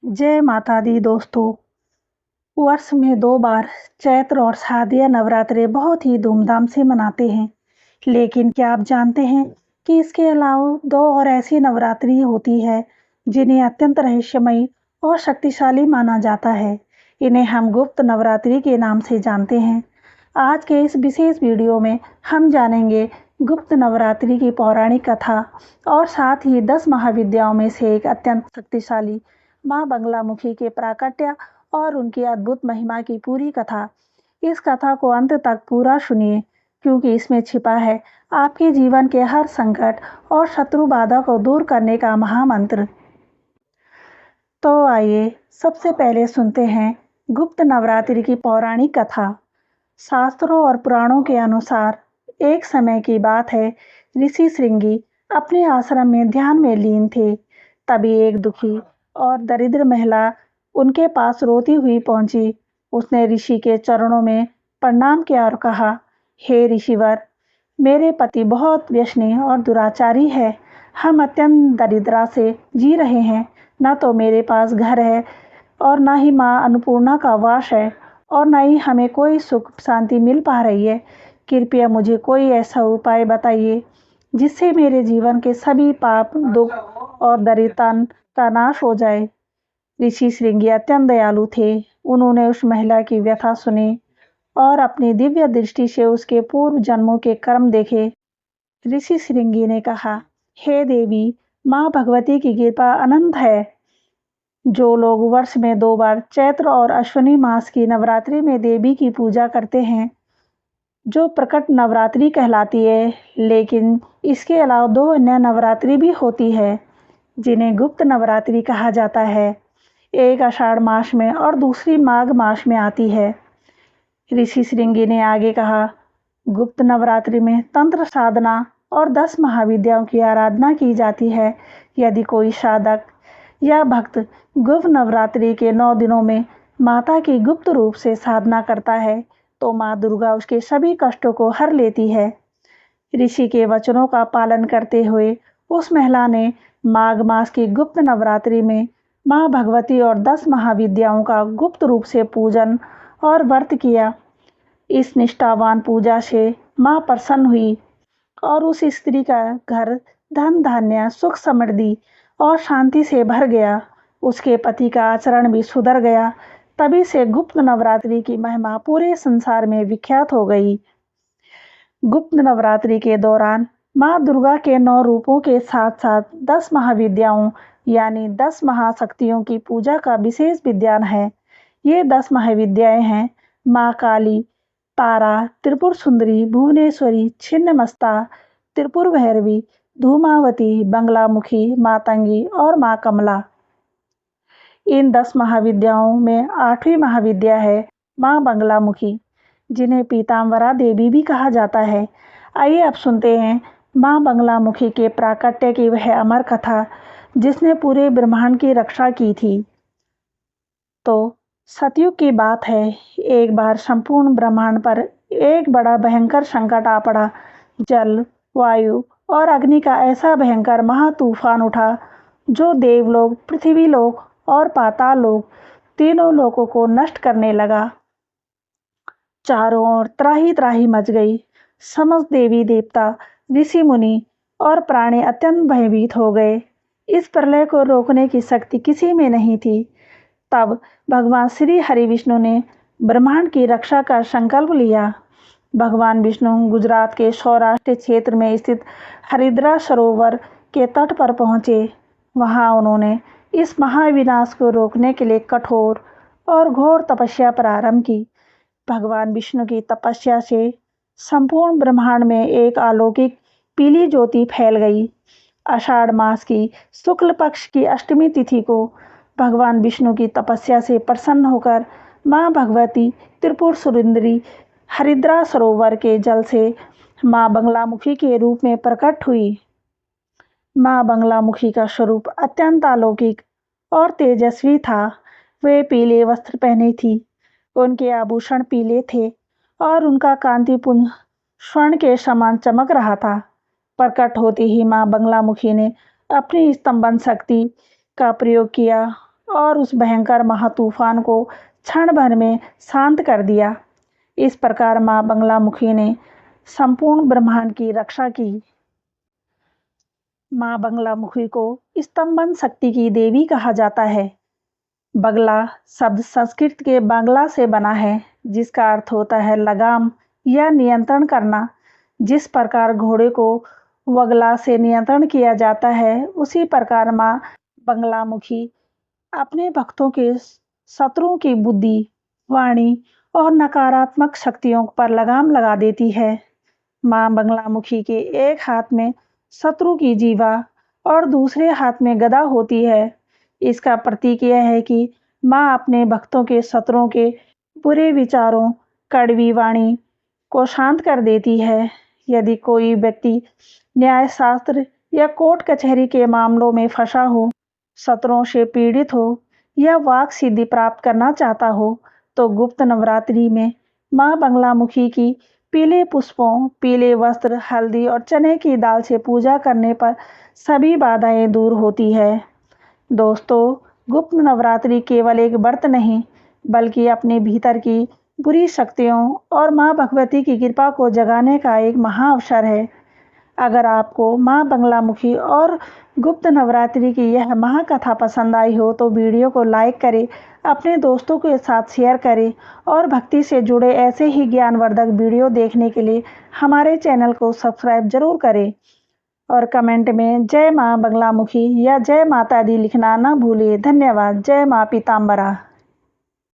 जय माता दी दोस्तों। वर्ष में 2 बार चैत्र और शारदीय नवरात्रे बहुत ही धूमधाम से मनाते हैं। लेकिन क्या आप जानते हैं कि इसके अलावा 2 और ऐसी नवरात्रि होती है जिन्हें अत्यंत रहस्यमयी और शक्तिशाली माना जाता है। इन्हें हम गुप्त नवरात्रि के नाम से जानते हैं। आज के इस विशेष वीडियो में हम जानेंगे गुप्त नवरात्रि की पौराणिक कथा और साथ ही 10 महाविद्याओं में से एक अत्यंत शक्तिशाली माँ बगलामुखी के प्राकट्य और उनकी अद्भुत महिमा की पूरी कथा। इस कथा को अंत तक पूरा सुनिए क्योंकि इसमें छिपा है आपके जीवन के हर संकट और शत्रु बाधा को दूर करने का महामंत्र। तो आइए सबसे पहले सुनते हैं गुप्त नवरात्रि की पौराणिक कथा। शास्त्रों और पुराणों के अनुसार एक समय की बात है, ऋषि श्रृंगी अपने आश्रम में ध्यान में लीन थे। तभी एक दुखी और दरिद्र महिला उनके पास रोती हुई पहुंची। उसने ऋषि के चरणों में प्रणाम किया और कहा, हे ऋषिवर, मेरे पति बहुत व्यसनी और दुराचारी है। हम अत्यंत दरिद्रता से जी रहे हैं। न तो मेरे पास घर है और न ही माँ अन्नपूर्णा का वास है और न ही हमें कोई सुख शांति मिल पा रही है। कृपया मुझे कोई ऐसा उपाय बताइए जिससे मेरे जीवन के सभी पाप, दुख और दरिद्रता का नाश हो जाए। ऋषि श्रृंगी अत्यंत दयालु थे। उन्होंने उस महिला की व्यथा सुनी और अपनी दिव्य दृष्टि से उसके पूर्व जन्मों के कर्म देखे। ऋषि श्रृंगी ने कहा, हे देवी, माँ भगवती की कृपा अनंत है। जो लोग वर्ष में 2 बार चैत्र और अश्विनी मास की नवरात्रि में देवी की पूजा करते हैं, जो प्रकट नवरात्रि कहलाती है, लेकिन इसके अलावा 2 अन्य नवरात्रि भी होती है जिन्हें गुप्त नवरात्रि कहा जाता है। एक आषाढ़ मास में और दूसरी माघ मास में आती है। ऋषि श्रृंगी ने आगे कहा, गुप्त नवरात्रि में तंत्र साधना और 10 महाविद्याओं की आराधना की जाती है। यदि कोई साधक या भक्त गुप्त नवरात्रि के 9 दिनों में माता की गुप्त रूप से साधना करता है तो माँ दुर्गा उसके सभी कष्टों को हर लेती है। ऋषि के वचनों का पालन करते हुए उस महिला ने माघ मास की गुप्त नवरात्रि में माँ भगवती और 10 महाविद्याओं का गुप्त रूप से पूजन और व्रत किया। इस निष्ठावान पूजा से माँ प्रसन्न हुई और उस स्त्री का घर धन धान्य, सुख समृद्धि और शांति से भर गया। उसके पति का आचरण भी सुधर गया। तभी से गुप्त नवरात्रि की महिमा पूरे संसार में विख्यात हो गई। गुप्त नवरात्रि के दौरान माँ दुर्गा के 9 रूपों के साथ साथ 10 महाविद्याओं यानी 10 महाशक्तियों की पूजा का विशेष विधान है। ये 10 महाविद्याएं हैं माँ काली, तारा, त्रिपुर सुंदरी, भुवनेश्वरी, छिन्नमस्ता, त्रिपुर भैरवी, धूमावती, बगलामुखी, मातंगी और माँ कमला। इन 10 महाविद्याओं में 8वीं महाविद्या है माँ बगलामुखी, जिन्हें पीताम्बरा देवी भी कहा जाता है। आइए अब सुनते हैं माँ बगलामुखी के प्राकट्य की वह अमर कथा जिसने पूरे ब्रह्मांड की रक्षा की थी। तो सतयुग की बात है, एक बार संपूर्ण ब्रह्मांड पर एक बड़ा भयंकर संकट आ पड़ा। जल, वायु और अग्नि का ऐसा भयंकर महातूफान उठा जो देवलोक, पृथ्वीलोक और पाताल लोक तीनों लोकों को नष्ट करने लगा। चारों ओर त्राही त्राही मच गई। समस्त देवी देवता, ऋषि मुनि और प्राणी अत्यंत भयभीत हो गए। इस प्रलय को रोकने की शक्ति किसी में नहीं थी। तब भगवान श्री हरि विष्णु ने ब्रह्मांड की रक्षा का संकल्प लिया। भगवान विष्णु गुजरात के सौराष्ट्र क्षेत्र में स्थित हरिद्रा सरोवर के तट पर पहुँचे। वहाँ उन्होंने इस महाविनाश को रोकने के लिए कठोर और घोर तपस्या प्रारंभ की। भगवान विष्णु की तपस्या से संपूर्ण ब्रह्मांड में एक अलौकिक पीली ज्योति फैल गई। आषाढ़ मास की शुक्ल पक्ष की अष्टमी तिथि को भगवान विष्णु की तपस्या से प्रसन्न होकर माँ भगवती त्रिपुर सुंदरी हरिद्रा सरोवर के जल से माँ बगलामुखी के रूप में प्रकट हुई। माँ बगलामुखी का स्वरूप अत्यंत अलौकिक और तेजस्वी था। वे पीले वस्त्र पहने थी, उनके आभूषण पीले थे और उनका कांतिपुंज स्वर्ण के समान चमक रहा था। प्रकट होते ही माँ बगलामुखी ने अपनी स्तंभन शक्ति का प्रयोग किया और उस भयंकर महातूफान को क्षण भर में शांत कर दिया। इस प्रकार माँ बगलामुखी ने संपूर्ण ब्रह्मांड की रक्षा की। माँ बगलामुखी को स्तंभन शक्ति की देवी कहा जाता है। बगला शब्द संस्कृत के बांग्ला से बना है, जिसका अर्थ होता है लगाम या नियंत्रण करना। जिस प्रकार घोड़े को वगला से नियंत्रण किया जाता है, उसी प्रकार माँ बगलामुखी अपने भक्तों के शत्रुओं की बुद्धि, वाणी और नकारात्मक शक्तियों पर लगाम लगा देती है। माँ बगलामुखी के एक हाथ में शत्रु की जीवा और दूसरे हाथ में गदा होती है। इसका प्रतीक यह है कि माँ अपने भक्तों के शत्रुओं के बुरे विचारों, कड़वी वाणी को शांत कर देती है। यदि कोई व्यक्ति न्यायशास्त्र या कोर्ट कचहरी के मामलों में फंसा हो, शत्रुओं से पीड़ित हो या वाक सिद्धि प्राप्त करना चाहता हो, तो गुप्त नवरात्रि में माँ बगलामुखी की पीले पुष्पों, पीले वस्त्र, हल्दी और चने की दाल से पूजा करने पर सभी बाधाएं दूर होती है। दोस्तों, गुप्त नवरात्रि केवल एक व्रत नहीं, बल्कि अपने भीतर की बुरी शक्तियों और माँ भगवती की कृपा को जगाने का एक महाअवसर है। अगर आपको माँ बगलामुखी और गुप्त नवरात्रि की यह महाकथा पसंद आई हो तो वीडियो को लाइक करें, अपने दोस्तों के साथ शेयर करें और भक्ति से जुड़े ऐसे ही ज्ञानवर्धक वीडियो देखने के लिए हमारे चैनल को सब्सक्राइब जरूर करें और कमेंट में जय माँ बगलामुखी या जय माता दी लिखना ना भूलिए। धन्यवाद। जय माँ पीताम्बरा।